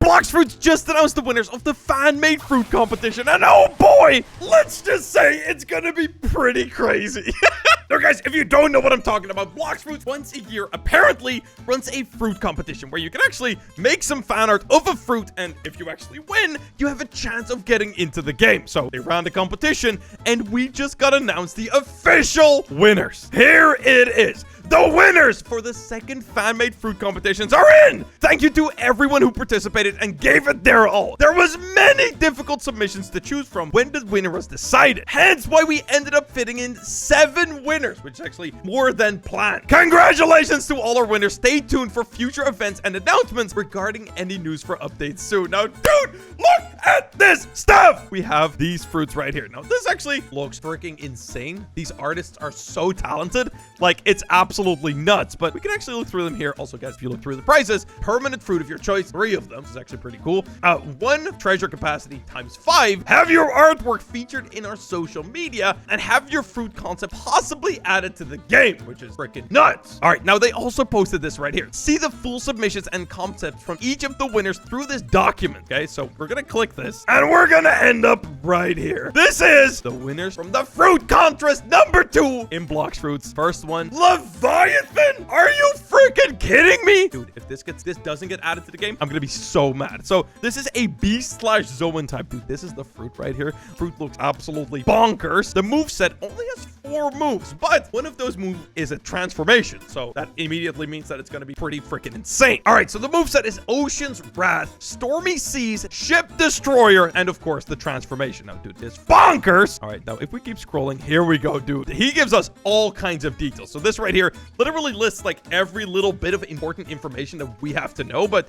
Blox Fruits just announced the winners of the fan-made fruit competition, and oh boy, let's just say it's gonna be pretty crazy. Now, guys, if you don't know what I'm talking about, Blox Fruits once a year apparently runs a fruit competition where you can actually make some fan art of a fruit, and if you actually win, you have a chance of getting into the game. So they ran the competition, and we just got announced the official winners. Here it is. The winners for the second fan-made fruit competitions are in! Thank you to everyone who participated and gave it their all. There was many difficult submissions to choose from when the winner was decided. Hence why we ended up fitting in 7 winners, which is actually more than planned. Congratulations to all our winners. Stay tuned for future events and announcements regarding any news for updates soon. Now, dude, look at this stuff! We have these fruits right here. Now, this actually looks freaking insane. These artists are so talented. Like, it's absolutely nuts, but we can actually look through them here. Also, guys, if you look through the prizes, permanent fruit of your choice, 3 of them. This is actually pretty cool. 1 treasure capacity times 5. Have your artwork featured in our social media and have your fruit concept possibly added to the game, which is freaking nuts. All right, now they also posted this right here. See the full submissions and concepts from each of the winners through this document. Okay, so we're gonna click this and we're gonna end up right here. This is the winners from the fruit contest number 2 in Blox Fruits. First one, Leviathan. Are you freaking kidding me? Dude, if this doesn't get added to the game, I'm gonna be so mad. So this is a beast/Zoan type. Dude, this is the fruit right here. Fruit looks absolutely bonkers. The moveset only has 4 moves, but one of those moves is a transformation. So that immediately means that it's gonna be pretty freaking insane. All right, so the moveset is Ocean's Wrath, Stormy Seas, Ship Destroyer, and of course the transformation. Now, dude, this bonkers. All right, now if we keep scrolling, here we go, dude. He gives us all kinds of details. So this right here literally lists like every little bit of important information that we have to know. But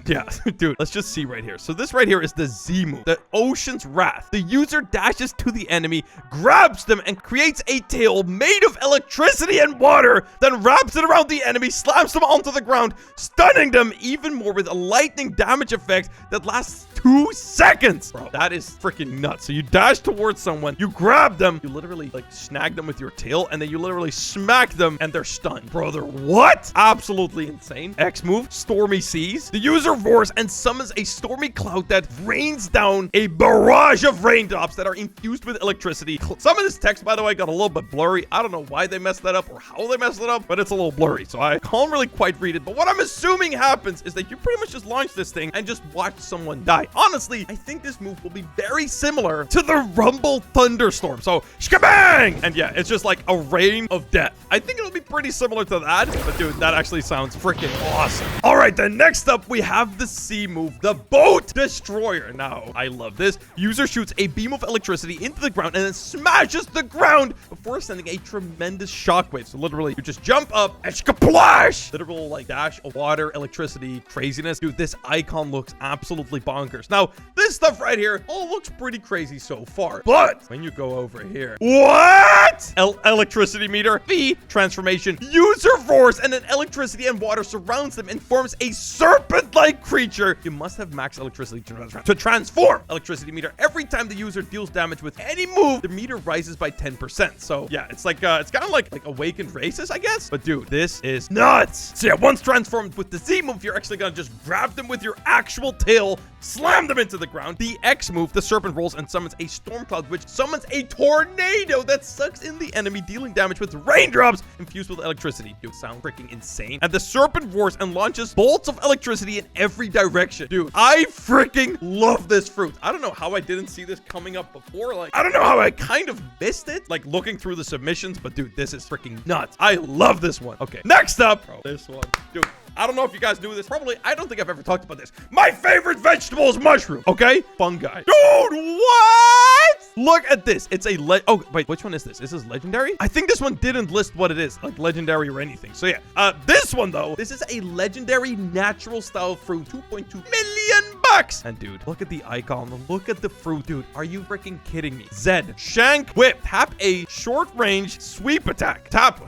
yeah, dude, let's just see right here. So this right here is the Z move, the Ocean's Wrath. The user dashes to the enemy, grabs them, and creates a tail made of electricity and water, then wraps it around the enemy, slams them onto the ground, stunning them even more with a lightning damage effect that lasts 2 seconds. Bro, that is freaking nuts. So you dash towards someone, you grab them, you literally like snag them with your tail, and then you literally smack them and they're stunned. Brother, what? Absolutely insane. X move, Stormy Seas. The user roars and summons a stormy cloud that rains down a barrage of raindrops that are infused with electricity. Some of this text, by the way, got a little bit blurry. I don't know why they messed that up or how they messed it up, but it's a little blurry, so I can't really quite read it. But what I'm assuming happens is that you pretty much just launch this thing and just watch someone die. Honestly, I think this move will be very similar to the Rumble Thunderstorm. So, shkabang! And yeah, it's just like a rain of death. I think it'll be pretty similar to that, but dude, that actually sounds freaking awesome. All right, then next up, we have the C move, the Boat Destroyer. Now, I love this. User shoots a beam of electricity into the ground and then smashes the ground before sending a tremendous shockwave. So literally, you just jump up and splash! Literal like dash of water, electricity, craziness. Dude, this icon looks absolutely bonkers. Now, this stuff right here all looks pretty crazy so far, but when you go over here, what? Electricity meter, V, transformation, user roars, and then electricity and water surrounds them and forms a serpent-like creature. You must have max electricity to transform. Electricity meter, every time the user deals damage with any move, the meter rises by 10%. So yeah, it's like it's kind of like awakened races, I guess. But dude, this is nuts. So yeah, once transformed with the Z move, you're actually gonna just grab them with your actual tail, slam them into the ground. The X move, the serpent rolls and summons a storm cloud, which summons a tornado that sucks in the enemy, dealing damage with raindrops infused with electricity. Dude, sound freaking insane. And the serpent roars and launches bolts of electricity in every direction. Dude, I freaking love this fruit. I don't know how I didn't see this coming up before. Like, I don't know how I kind of missed it, like looking through the submissions, but dude, this is freaking nuts. I love this one. Okay, next up, bro, this one, dude. I don't know if you guys knew this. Probably, I don't think I've ever talked about this. My favorite vegetable is mushroom, okay? Fungi. Dude, what? Look at this. It's a oh, wait, which one is this? Is this legendary? I think this one didn't list what it is, like legendary or anything. So yeah, this one though, this is a legendary natural style fruit, 2.2 million bucks. And dude, look at the icon. Look at the fruit, dude. Are you freaking kidding me? Zed, Shank, Whip, tap a short range sweep attack. Tap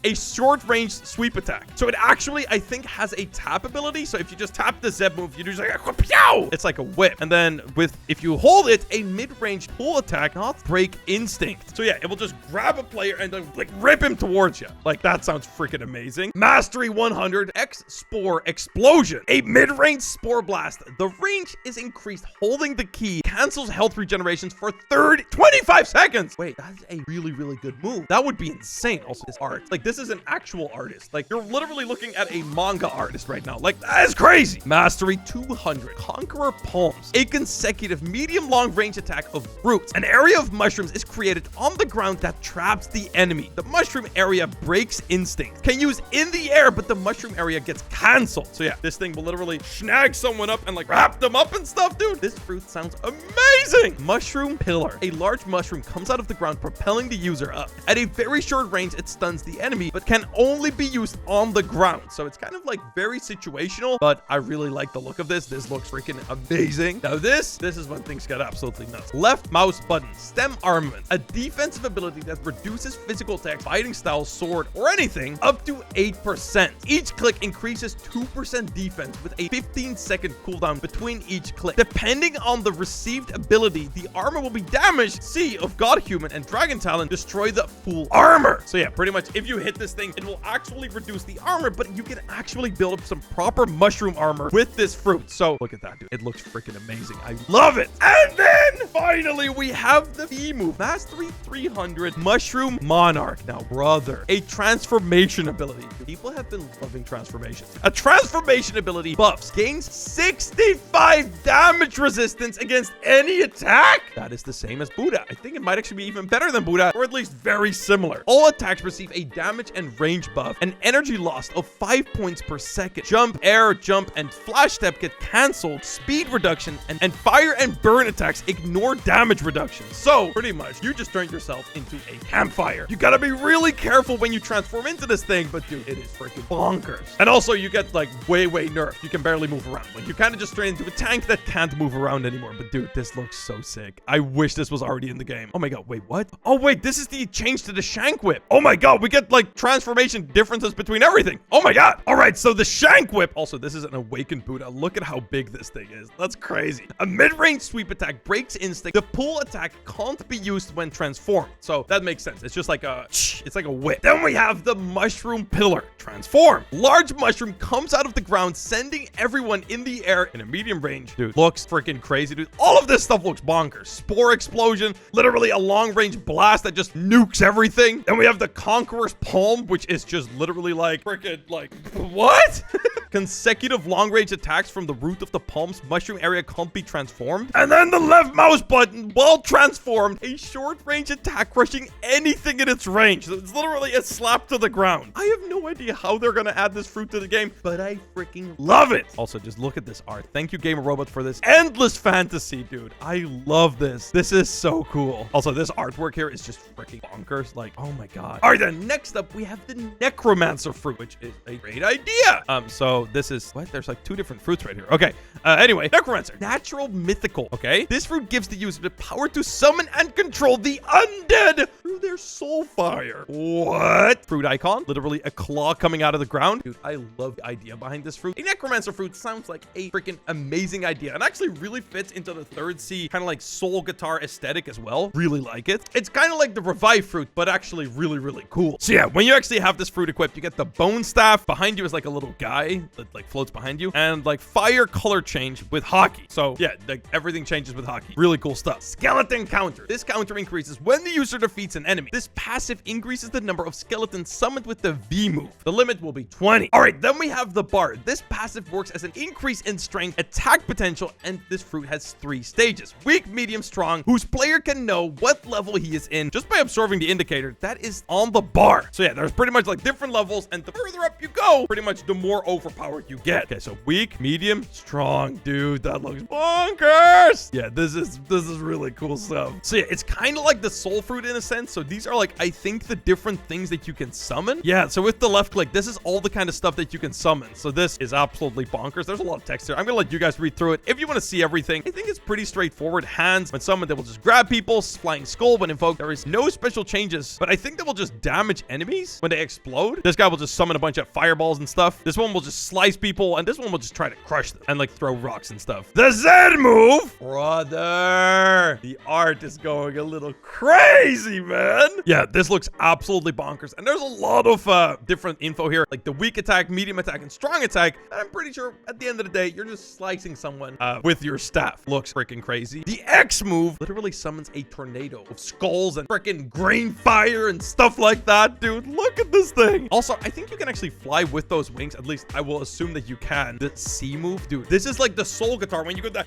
a short range sweep attack. So it actually, I think, has a tap ability. So if you just tap the Zed move, you do just like a pow! It's like a whip. And then if you hold it, a mid-range pull attack, not break instinct. So yeah, it will just grab a player and like rip him towards you. Like, that sounds freaking amazing. Mastery 100, X Spore Explosion, a mid-range spore blast. The The range is increased. Holding the key cancels health regenerations for 25 seconds. Wait, that's a really, really good move. That would be insane. Also, this art. Like, this is an actual artist. Like, you're literally looking at a manga artist right now. Like, that is crazy. Mastery 200. Conqueror Palms. A consecutive medium-long range attack of roots. An area of mushrooms is created on the ground that traps the enemy. The mushroom area breaks instinct. Can use in the air, but the mushroom area gets cancelled. So yeah, this thing will literally snag someone up and like wrap them up and stuff, dude. This fruit sounds amazing. Mushroom Pillar. A large mushroom comes out of the ground, propelling the user up. At a very short range, it stuns the enemy, but can only be used on the ground. So it's kind of like very situational, but I really like the look of this. This looks freaking amazing. Now this is when things get absolutely nuts. Left mouse button, stem armament, a defensive ability that reduces physical attacks, fighting style, sword, or anything up to 8%. Each click increases 2% defense with a 15-second cooldown between each click. Depending on the received ability, the armor will be damaged. Sea of God Human and Dragon Talon destroy the full armor. So yeah, pretty much if you hit this thing, it will actually reduce the armor, but you can actually build up some proper mushroom armor with this fruit. So look at that, dude. It looks freaking amazing. I love it. And then finally, we have the V move. Mastery 300 Mushroom Monarch. Now, brother, a transformation ability. People have been loving transformations. A transformation ability buffs gains 65 damage resistance against any attack. That is the same as Buddha. I think it might actually be even better than Buddha, or at least very similar. All attacks receive a damage and range buff, an energy loss of 5 points per second. Jump, air, jump, and flash step get cancelled. Speed reduction and fire and burn attacks ignore damage reduction. So pretty much you just turned yourself into a campfire. You gotta be really careful when you transform into this thing, but dude, it is freaking bonkers. And also you get like way nerfed. You can barely move around. Like you kind of just turn into a tank that can't move around anymore. But dude, this looks so sick. I wish this was already in the game. Oh my god, wait, what? Oh wait, this is the change to the Shank Whip. Oh my god, we get like transformation differences between everything. Oh my god. All right, so the Shank Whip. Also, this is an awakened Buddha. Look at how big this thing is. That's crazy. A mid-range sweep attack breaks instinct. The pull attack can't be used when transformed. So that makes sense. It's just like it's like a whip. Then we have the Mushroom Pillar. Transform. Large mushroom comes out of the ground, sending everyone in the air in a medium range. Dude, looks freaking crazy, dude. All of this stuff looks bonkers. Spore explosion, literally a long-range blast that just nukes everything. Then we have the Conqueror's Palm, which is just literally like freaking like what? Consecutive long-range attacks from the root of the palm's mushroom area can't be transformed. And then the left mouse button, while transformed, a short-range attack crushing anything in its range. It's literally a slap to the ground. I have no idea how they're gonna add this fruit to the game, but I freaking love it. Also, just look at this art. Thank you, Gamer Robot, for this endless fantasy, dude. I love this. This is so cool. Also, this artwork here is just freaking bonkers. Like, oh my god. All right, then next up, we have the Necromancer fruit, which is a great idea. So this is what? There's like two different fruits right here. Okay. Anyway, Necromancer, natural mythical. Okay. This fruit gives the user the power to summon and control the undead through their soul fire. What? Fruit icon, literally a claw coming out of the ground. Dude, I love the idea behind this fruit. A Necromancer fruit sounds like a freaking amazing idea, and actually really fits into the third C kind of like soul guitar aesthetic as well. Really like it. It's kind of like the Revive fruit, but actually really cool. So yeah, when you actually have this fruit equipped, you get the Bone Staff. Behind you is like a little guy that like floats behind you, and like fire color change with hockey. So yeah, like everything changes with hockey. Really cool stuff. Skeleton counter. This counter increases when the user defeats an enemy. This passive increases the number of skeletons summoned with the V move. The limit will be 20. All right, then we have the Bard. This passive works as an increase in strength, attack potential, and this fruit has 3 stages. Weak, medium, strong, whose player can know what level he is in just by observing the indicator that is on the bar. So yeah, there's pretty much like different levels, and the further up you go, pretty much the more overpowered you get. Okay, so weak, medium, strong. Dude, that looks bonkers. Yeah, this is really cool stuff. So yeah, it's kind of like the soul fruit in a sense. So these are like, I think, the different things that you can summon. Yeah, so with the left click, this is all the kind of stuff that you can summon. So this is absolutely bonkers. There's a lot of text here. I'm gonna let you guys read through it. If you want to see everything, I think it's pretty straightforward. Hands, when summoned, they will just grab people. Flying skull, when invoked, there is no special changes, but I think they will just damage enemies when they explode. This guy will just summon a bunch of fireballs and stuff. This one will just slice people, and this one will just try to crush them and like throw rocks and stuff. The Z move, brother. The art is going a little crazy, man. Yeah, this looks absolutely bonkers, and there's a lot of different info here, like the weak attack, medium attack, and strong attack. And I'm pretty sure at the end of the day, you're just slicing someone with your staff. Looks freaking crazy. The X move literally summons a tornado of skulls and freaking green fire and stuff like that, dude. Look at this thing. Also, I think you can actually fly with those wings. At least I will assume that you can. The C move, dude. This is like the soul guitar when you go that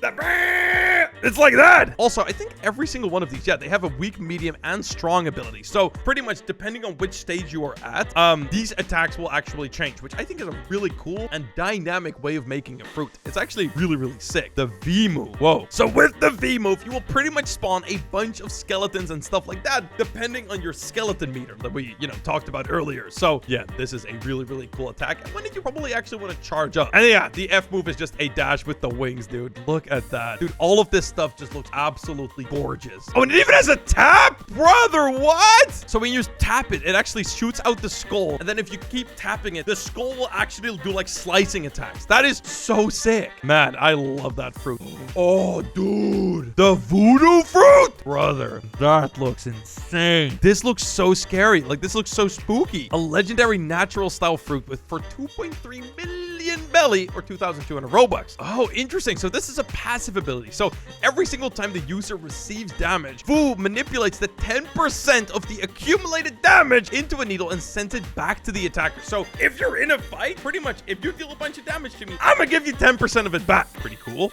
it's like that. Also, I think every single one of these, yeah, they have a weak, medium, and strong ability. So pretty much depending on which stage you are at, these attacks will actually change, which I think is a really cool and dynamic way of making a fruit. It's actually really, really sick. The V move. Whoa. So with the V move, you will pretty much spawn a bunch of skeletons and stuff like that, depending on your skeleton meter that we, talked about earlier. So yeah, this is a really, really cool attack. And when did you probably actually want to charge up? And yeah, the F move is just a dash with the wings, dude. Look at that. Dude, all of this stuff just looks absolutely gorgeous. Oh, and it even has a tap? Brother, what? So when you tap it, it actually shoots out the skull. And then if you keep tapping it, the skull will actually do like slicing attacks. That is so sick. Man, I love that fruit. Oh, dude. The voodoo fruit? Brother, that looks insane. This looks so scary. Like, this looks so spooky. A legendary natural style fruit for 2.3 million belly or 2,200 Robux. Oh, interesting. So this is a passive ability. So every single time the user receives damage, Fu manipulates the 10% of the accumulated damage into a needle and sends it back to the attacker. So if you're in a fight, pretty much, if you deal a bunch of damage to me, I'm gonna give you 10% of it back. Pretty cool.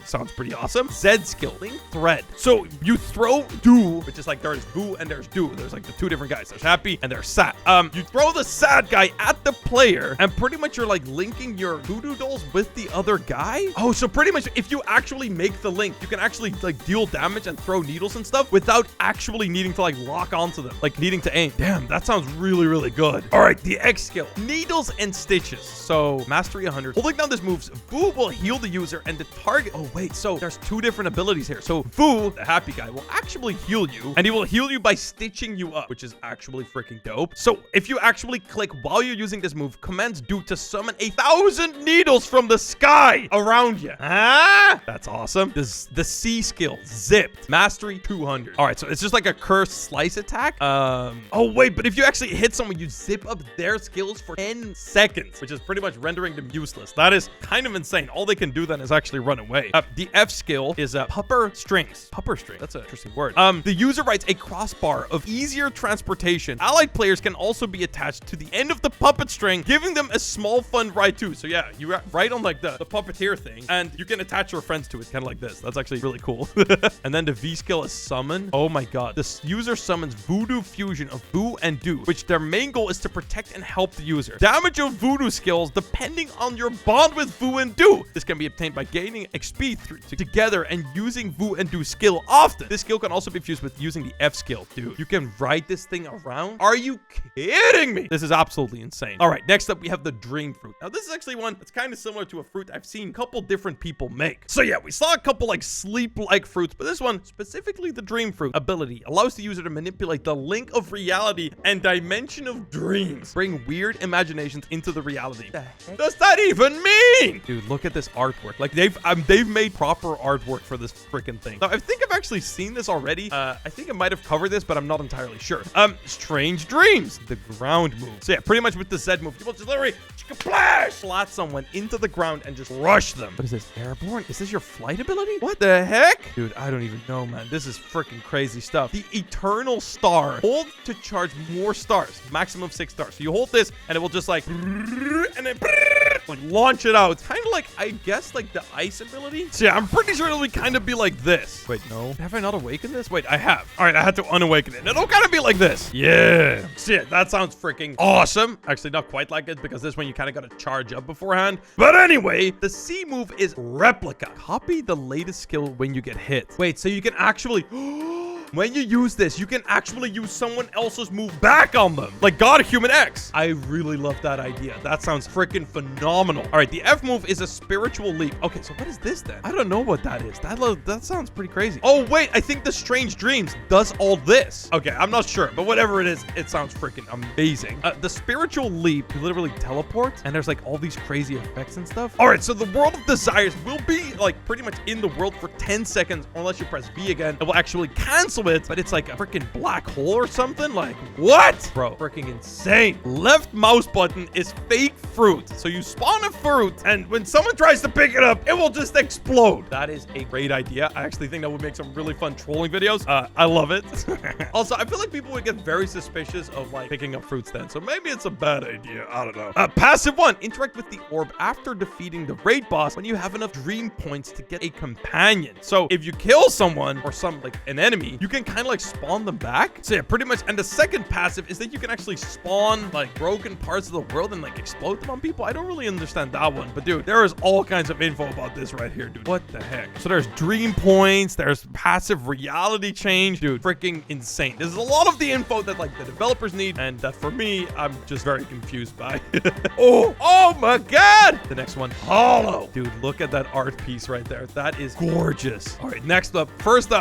Sounds pretty awesome. Z skill, Link Thread. So you throw Do, which is like there's Boo and there's Do. There's like the two different guys. There's Happy and there's Sad. You throw the Sad guy at the player, and pretty much you're like linking your voodoo dolls with the other guy. Oh, so pretty much if you actually make the link, you can actually like deal damage and throw needles and stuff without actually needing to like lock onto them, like needing to aim. Damn, that sounds really, really good. All right, the X skill, Needles and Stitches. So mastery 100. Holding down this move, Fu will heal the user and the target. Oh wait, so there's two different abilities here. So Fu, the happy guy, will actually heal you, and he will heal you by stitching you up, which is actually freaking dope. So if you actually click while you're using this move, commands Do to summon 1,000 needles from the sky around you. Ah, that's awesome. The C skill, Zipped, mastery 200. All right, so it's just like a cursed slice attack. Oh wait, but if you actually hit someone, you zip up their skills for 10 seconds, which is pretty much rendering them useless. That is kind of insane. All they can do then is actually run away. The F skill is Pupper Strings. Pupper String. That's an interesting word. The user writes a crossbar of easier transportation. Allied players can also be attached to the end of the puppet string, giving them a small fun ride too. So yeah, you ride on like the puppeteer thing, and you can attach your friends to it, kind of like this. That's actually really cool. And then the V skill is Summon. Oh my god. This user summons Voodoo Fusion of Boo and Do, which their main goal is to protect and help the user. Damage of Voodoo skills depending on your bond with Fu and Do. This can be obtained by gaining XP together and using Fu and Do skill often. This skill can also be fused with using the F skill. Dude, you can ride this thing around? Are you kidding me? This is absolutely insane. All right, next up we have the Dream Fruit. Now this is actually one that's kind of similar to a fruit I've seen a couple different people make. So yeah, we saw a couple like sleep-like fruits, but this one, specifically the Dream Fruit ability, allows the user to manipulate the link of reality and dimension of dreams. Bring weird imaginations into the reality. What the heck does that even mean? Dude, look at this artwork. Like they've made proper artwork for this freaking thing. Now I think I've actually seen this already. I think I might have covered this, but I'm not entirely sure. Strange Dreams, the ground move. So yeah, pretty much with the Z move, you will just literally flat someone into the ground and just rush them. What is this? Airborne? Is this your flight ability? What the heck? Dude, I don't even know, man. This is freaking crazy stuff. The Eternal Star. Hold to charge more stars. Maximum of 6 stars. So you hold this and it will just like and then like launch it out. Kind of like, I guess, like the ice ability. So yeah, I'm pretty sure it'll kind of be like this. Wait, no. Have I not awakened this? Wait, I have. All right, I had to unawaken it. It'll kind of be like this. Yeah. So yeah, that sounds freaking awesome. Actually, not quite like it because this one you kind of got to charge up beforehand. But anyway, the C move is Replica. Copy the latest skill when you get hit. Wait, so you can actually... when you use this, you can actually use someone else's move back on them. Like God Human X. I really love that idea. That sounds freaking phenomenal. All right, the F move is a spiritual leap. Okay, so what is this then? I don't know what that is. That sounds pretty crazy. Oh, wait, I think the Strange Dreams does all this. Okay, I'm not sure, but whatever it is, it sounds freaking amazing. The spiritual leap, you literally teleport, and there's like all these crazy effects and stuff. All right, so the World of Desires will be like pretty much in the world for 10 seconds, unless you press B again. It will actually cancel it, but it's like a freaking black hole or something. Like, what? Bro, freaking insane. Left mouse button is fake fruit. So you spawn a fruit, and when someone tries to pick it up, it will just explode. That is a great idea. I actually think that would make some really fun trolling videos. I love it. Also, I feel like people would get very suspicious of like picking up fruits then. So maybe it's a bad idea. I don't know. Passive 1, interact with the orb after defeating the raid boss when you have enough dream points to get a companion. So if you kill someone or an enemy, you can kind of like spawn them back. So yeah, pretty much. And the second passive is that you can actually spawn like broken parts of the world and like explode them on people. I don't really understand that one, but dude, there is all kinds of info about this right here, dude. What the heck? So there's dream points, there's passive reality change, dude, freaking insane. This is a lot of the info that like the developers need, and that for me, I'm just very confused by. Oh my God. The next one, hollow. Dude, look at that art piece right there. That is gorgeous. All right, next up, first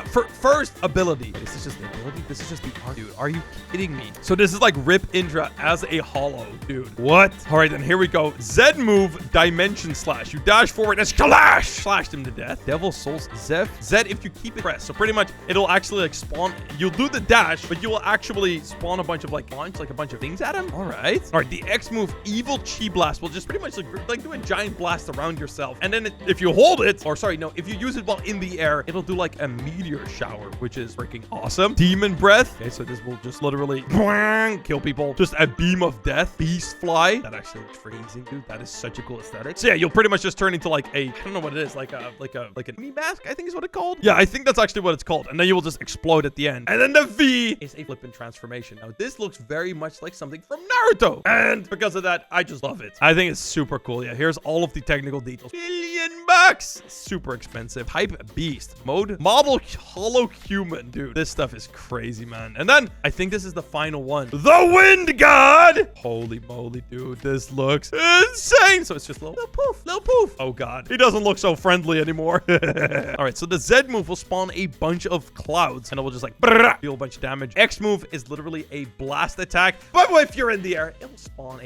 ability. Wait, is this just the ability? This is just the art. Dude, are you kidding me? So this is like Rip Indra as a hollow, dude. What? All right, then here we go. Z move, dimension slash. You dash forward and slashed him to death. Devil Souls, Z if you keep it pressed. So pretty much it'll actually like spawn. You'll do the dash, but you will actually spawn a bunch of like launch like a bunch of things at him. All right. The X move, evil chi blast, will just pretty much like do a giant blast around yourself. And then if you hold it, or sorry, no, if you use it while in the air, it'll do like a meteor shower, which is freaking awesome. Demon breath. Okay, so this will just literally kill people. Just a beam of death. Beast fly. That actually looks crazy, dude. That is such a cool aesthetic. So yeah, you'll pretty much just turn into like a, I don't know what it is, like an enemy mask, I think is what it's called. Yeah, I think that's actually what it's called. And then you will just explode at the end. And then the V is a flippin' transformation. Now this looks very much like something from Naruto. And because of that, I just love it. I think it's super cool. Yeah, here's all of the technical details. $1,000,000. Super expensive. Hype beast mode. Model hollow human. Dude, this stuff is crazy, man. And then I think this is the final one. The wind god. Holy moly, dude. This looks insane. So it's just little poof. Oh God. He doesn't look so friendly anymore. All right. So the Z move will spawn a bunch of clouds and it will just like deal a bunch of damage. X move is literally a blast attack. But if you're in the air, it'll spawn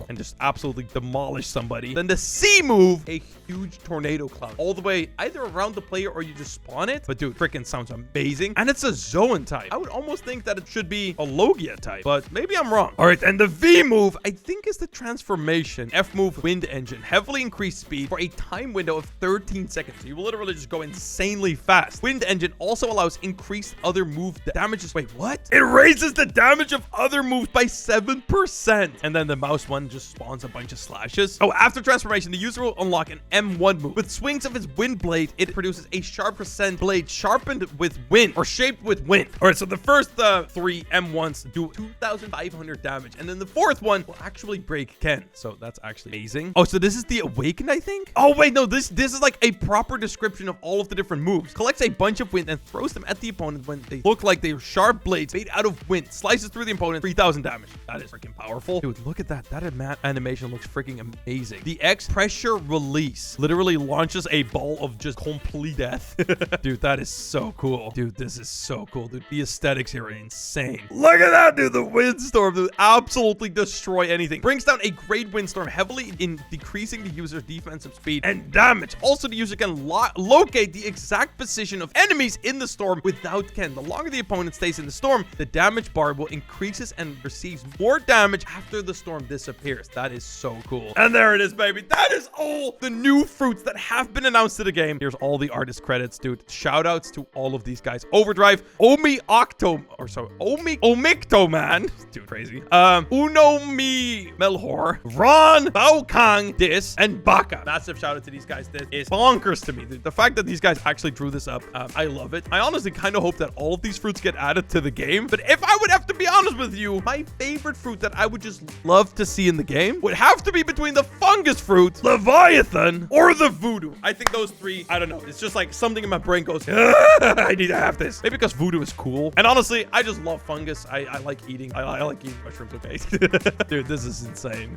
and just absolutely demolish somebody. Then the C move, a huge tornado cloud all the way either around the player or you just spawn it. But dude, freaking sounds amazing. And it's a Zoan type. I would almost think that it should be a Logia type, but maybe I'm wrong. All right, and the V move, I think is the transformation. F move, wind engine, heavily increased speed for a time window of 13 seconds. So you will literally just go insanely fast. Wind engine also allows increased other move damages. Wait, what? It raises the damage of other moves by 7%. And then the mouse one just spawns a bunch of slashes. Oh, after transformation, the user will unlock an M1 move. With swings of his wind blade, it produces a sharp percent blade sharpened with wind or shaped with wind. All right, so the first three M1s do 2,500 damage. And then the fourth one will actually break Ken. So that's actually amazing. Oh, so this is the Awakened, I think? Oh, wait, no, this is like a proper description of all of the different moves. Collects a bunch of wind and throws them at the opponent when they look like they're sharp blades made out of wind. Slices through the opponent, 3,000 damage. That is freaking powerful. Dude, look at that. That animation looks freaking amazing. The X pressure release literally launches a ball of just complete death. Dude, that is so cool. Dude, this is so cool. Dude, the aesthetics here are insane. Look at that, dude. The windstorm, dude, absolutely destroy anything. Brings down a great windstorm, heavily in decreasing the user's defensive speed and damage. Also, the user can locate the exact position of enemies in the storm without Ken. The longer the opponent stays in the storm, the damage bar will increases and receives more damage after the storm disappears. That is so cool. And there it is, baby. That is all the new fruits that have been announced to the game. Here's all the artist credits, dude. Shout outs to all of these guys. Overdrive, Omicto Man. Dude, crazy. Unomi Melhor, Ron, Baokang, Dis, and Baka. Massive shout out to these guys. This is bonkers to me. The fact that these guys actually drew this up, I love it. I honestly kind of hope that all of these fruits get added to the game. But if I would have to be honest with you, my favorite fruit that I would just love to see in the game would have to be between the fungus fruit, Leviathan, or the voodoo. voodoo. I think those three, I don't know. It's just like something in my brain goes, I need to have this. Maybe because voodoo is cool. And honestly, I just love fungus. I like eating. I like eating mushrooms, okay? Dude, this is insane.